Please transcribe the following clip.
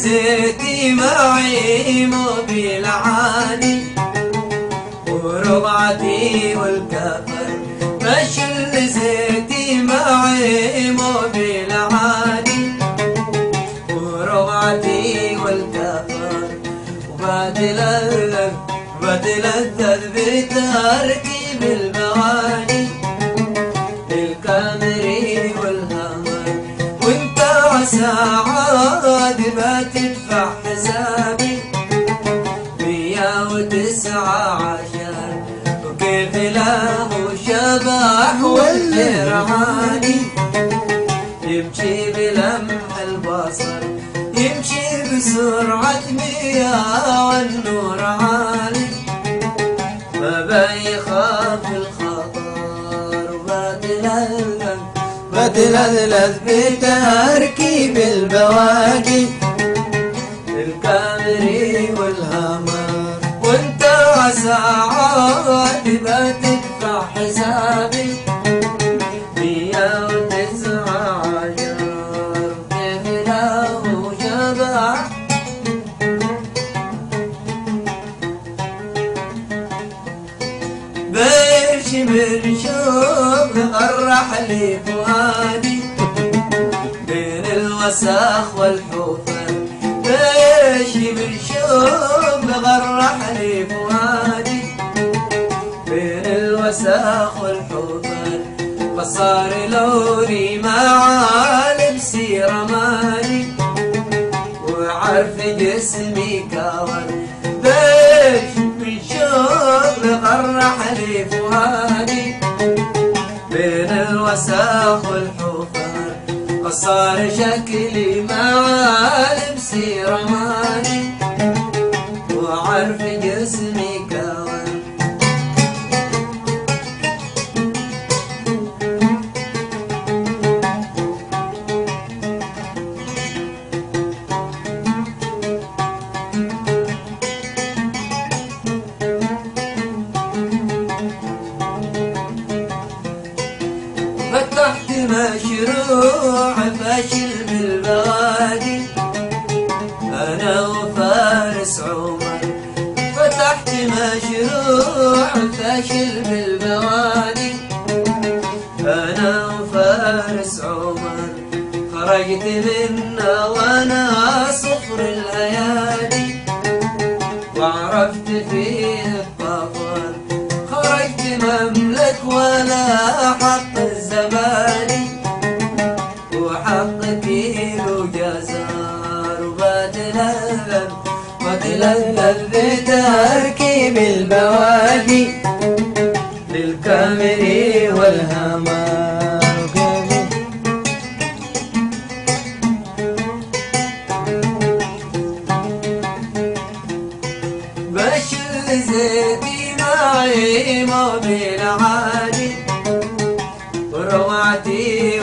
زيتي معي مو بالعادي، وربعتي والكفر بشل زيتي معي مو بالعادي، وربعتي والكفر وبتلذذ بتركيب البواني الكامري والهمر، وانت عسى عاد بتدفع حسابي 119، وكيف له شبح واللي رعاني يمشي بلمح البصر، يمشي بسرعة 100 والنور عالي، ما بيخاف الخطر وبتلذذ بتركيب البواقي الكامري والهمر، وانت عسى عاد بتدفع حسابي 119، كيف له شبح بشمر شوق غرح لي فؤادي بين الوساخ والحفر، بشمر شوق غرح لي فؤادي بين الوساخ والحفر، فصار لوني مع لبسي رمادي وعرف جسمي كور، بشمر شوق غرح لي فؤادي بين الوساخ والحفر، فصار شكلي مع لبسي رمادي وعرف جسمي كور. فتحت مشروع فاشل بالبوادي أنا وفارس عمر، فتحت مشروع فاشل بالبوادي أنا وفارس عمر، خرجت منه وأنا صفر الأيادي وعرفت فيه الطفل، خرجت مملك ولا حق الزبادي وحق كيلو جزار، وبتلذذ بتركيب البواقي للكامري والهمر، بشل زيتي معي مو بالعادي، وروعتي